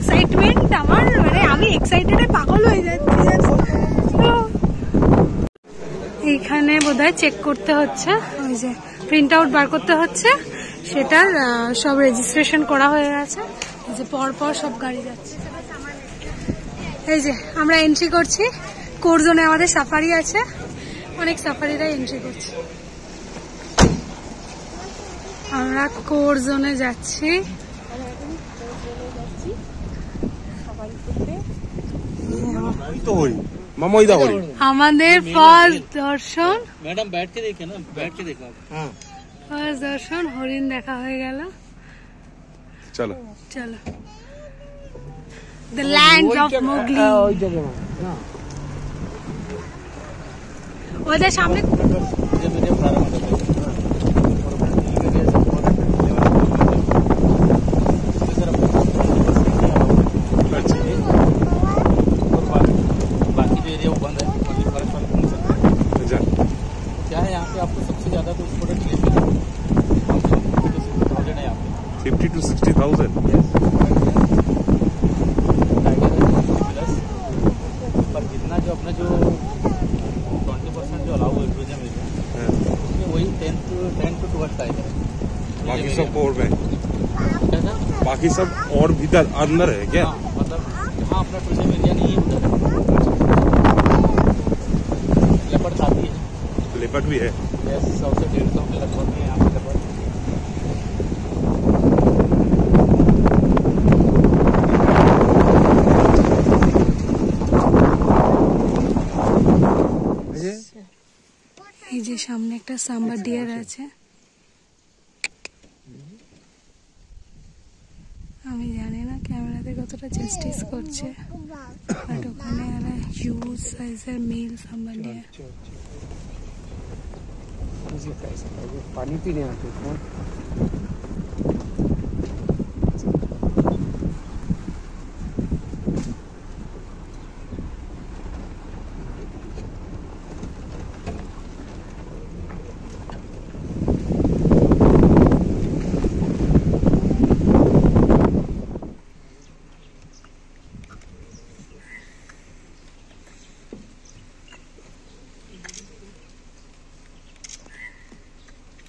Excitement আমার, মানে আমি এক্সাইটেডে পাগল হয়ে যাচ্ছি। এইখানে বোধহয় চেক করতে হচ্ছে, ওই যে প্রিন্ট আউট বার করতে হচ্ছে, সেটার সব রেজিস্ট্রেশন করা হয়ে গেছে। এই যে পরপর সব গাড়ি যাচ্ছে। এই যে আমরা এন্ট্রি করছি। কোর জোনে আমাদের সাফারি আছে, অনেক সাফারিরা এন্ট্রি করছে। আমরা কোর জোনে যাচ্ছি। আমাদের ফার্স্ট দর্শন, ম্যাডাম बैठ के देखिए ना, बैठ के देखो। हाँ, ফার্স্ট দর্শন, হরিণ দেখা হয়ে গেল। চলো চলো, দ্য ল্যান্ড অফ মোগলি। ওদের সামনে क्या है यहाँ पे आपको सबसे ज्यादा तो प्रोडक्ट लेते हैं 50 to 60,000 यहाँ पे। 50 to 60,000। पर जितना जो अपना जो 20% जो अलाउ है टूरिज्म एरिया, उसमें वही 10 to 12 टाइगर है। बाकी सब और में क्या सर? बाकी सब और भीतर अंदर है क्या? हाँ, मतलब जहाँ अपना टूरिज्म एरिया नहीं है उधर लेपर्ड आती है। लेपर्ड भी है। 100 से 150 के लगभग है यहाँ पे लेपर्ड। এই যে সামনে একটা সাম্বার ডিয়ার আছে। আমি জানি না ক্যামেরাতে কতটা জাস্টিস করছে, বাট ওখানে একটা হিউজ সাইজের মেল সাম্বার ডিয়ার। पानी पीने आते हैं।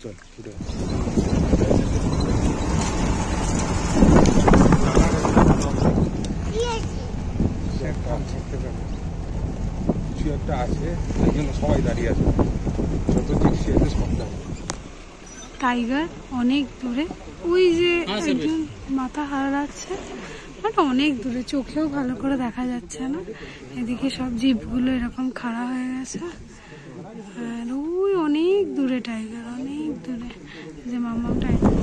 চল ছুটে কিছু একটা আছে, এই জন্য সবাই দাঁড়িয়ে আছে। যত জিনিস আছে সবটা টাইগার অনেক দূরে, ওই যে একজন মাথা হারাচ্ছে, বাট অনেক দূরে, চোখেও ভালো করে দেখা যাচ্ছে না। এদিকে সব জিপগুলো এরকম খাড়া হয়ে গেছে, আর ওই অনেক দূরে টাইগার, অনেক দূরে। যে মামা টাইগার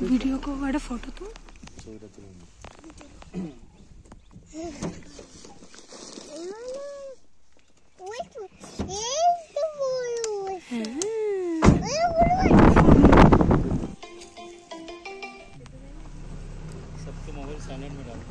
ভিডিও কো একটা ফটো তো सबके मोबाइल साइलेंट में डालो।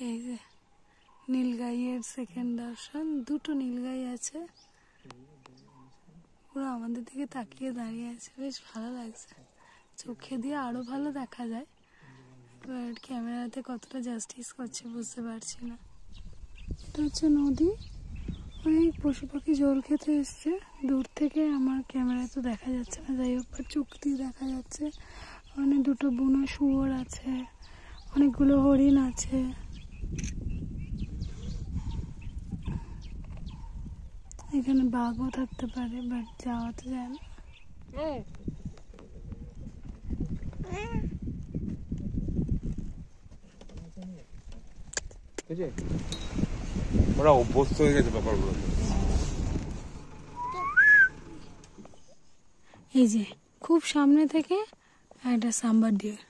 এই যে নীলগাইয়ের সেকেন্ড দর্শন, দুটো নীলগাই আছে, পুরো আমাদের দিকে তাকিয়ে দাঁড়িয়ে আছে, বেশ ভালো লাগছে। চোখে দিয়ে আরো ভালো দেখা যায়, বাট ক্যামেরাতে কতটা জাস্টিস করছে বুঝতে পারছি না। এটা হচ্ছে নদী, অনেক পশু পাখি জল খেতে এসছে, দূর থেকে আমার ক্যামেরায় তো দেখা যাচ্ছে না, যাই হোক চোখ দিয়ে দেখা যাচ্ছে। অনেক দুটো বুনো শুয়োর আছে, অনেকগুলো হরিণ আছে। এখানে বাঘও থাকতে পারে, বাট যাওয়া তো যায় না। ওরা অভ্যস্ত হয়ে গেছে ব্যাপারগুলো। এই যে খুব সামনে থেকে একটা সাম্বার ডিয়ার,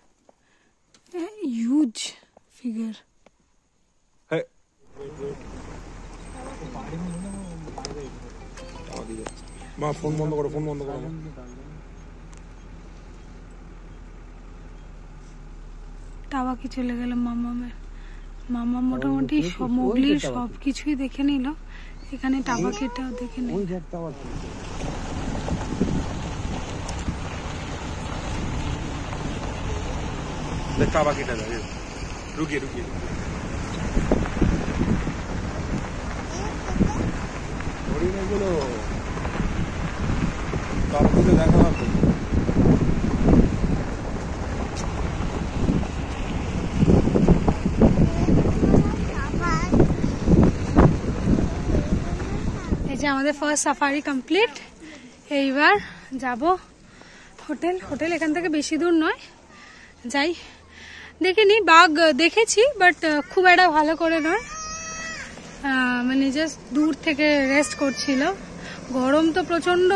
হিউজ ফিগার। হ্যাঁ মা ফোন বন্ধ করো, ফোন বন্ধ করো। টাবাকি চলে গেল মামামের। মামা মোটামুটি সব মোগলির সব কিছুই দেখে নিল, এখানে টাবাকিটাও দেখে নিল। টাবাকিটা যাবে, রুকিয়ে রুকিয়ে হরিণগুলো টাবাকিতে দেখা না তো। এই যে আমাদের ফার্স্ট সাফারি কমপ্লিট। এইবার যাব হোটেল। হোটেল এখান থেকে বেশি দূর নয়, যাই। দেখিনি, বাঘ দেখেছি বাট খুব একটা ভালো করে নয়, মানে জাস্ট দূর থেকে রেস্ট করছিল। গরম তো প্রচন্ড,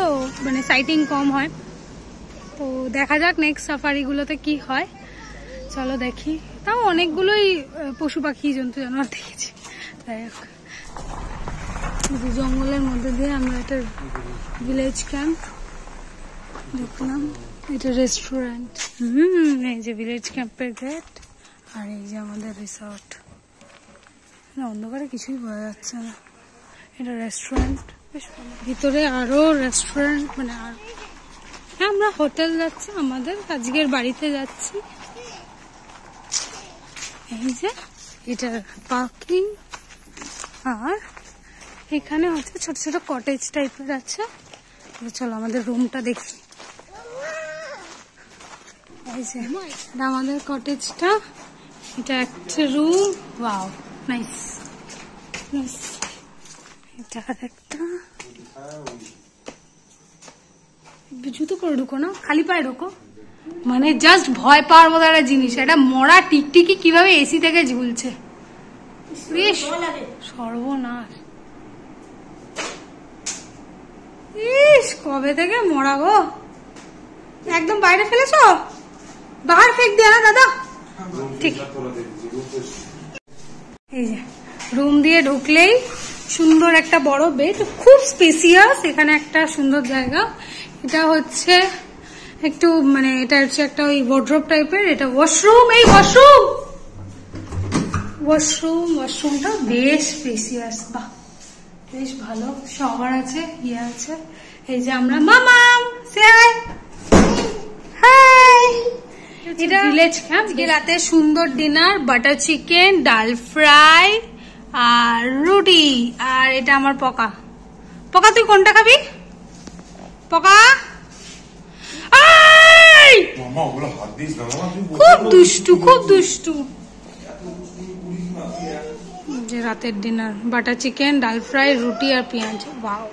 মানে সাইটিং কম হয়। তো দেখা যাক নেক্সট সাফারিগুলোতে কি হয়, চলো দেখি। তাও অনেকগুলোই পশু পাখি জন্তু জানোয়ার দেখেছি। তাই জঙ্গলের মধ্যে দিয়ে আমরা একটা ভিলেজ ক্যাম্প দেখলাম, এটা রেস্টুরেন্ট। এই যে ভিলেজ ক্যাম্পের গেট, আর এই যে আমাদের রিসর্ট। অন্ধকারে কিছুই বোঝা যাচ্ছে না। এটা রেস্টুরেন্ট, বেশ ভিতরে আরো রেস্টুরেন্ট, মানে আর আমরা হোটেল যাচ্ছি, আমাদের আজকের বাড়িতে যাচ্ছি। এই যে এটা পার্কিং, আর এখানে হচ্ছে ছোট ছোট কটেজ টাইপের আছে। চলো আমাদের রুমটা দেখি। এই যে এটা আমাদের কটেজটা, এটা একটা রুম। Wow, nice nice. এটা আরেকটা। জুতো করে ঢুকো না, খালি পায়ে ঢুকো। মানে জাস্ট ভয় পাওয়ার মতো একটা জিনিস, এটা মরা টিকটিকি কিভাবে এসি থেকে ঝুলছে, সর্বনাশ। ইস, কবে থেকে মরা গো, একদম বাইরে ফেলেছো, বাহার ফেক দিয়ে না দাদা। ঠিক, এই যে রুম দিয়ে ঢুকলেই সুন্দর একটা বড় বেড, খুব স্পেসিয়াস। এখানে একটা সুন্দর জায়গা। এটা হচ্ছে একটু, মানে এটা হচ্ছে একটা ওই ওয়ার্ড্রোব টাইপের। এটা ওয়াশরুম, এই ওয়াশরুমটা বেশ স্পেসিয়াস, বাহ বেশ ভালো। শাওয়ার আছে, ইয়ে আছে। এই যে আমরা মামাম, সে হাই হাই। এটা ভিলেজ ক্যাম্প। আজকে রাতে সুন্দর ডিনার, বাটার চিকেন, ডাল ফ্রাই আর রুটি। আর এটা আমার পকা। পকা তুই কোনটা খাবি? পকা খুব দুষ্টু, খুব দুষ্টু। যে রাতের ডিনার, বাটার চিকেন, ডাল ফ্রাই, রুটি আর পেঁয়াজ। ওয়াও।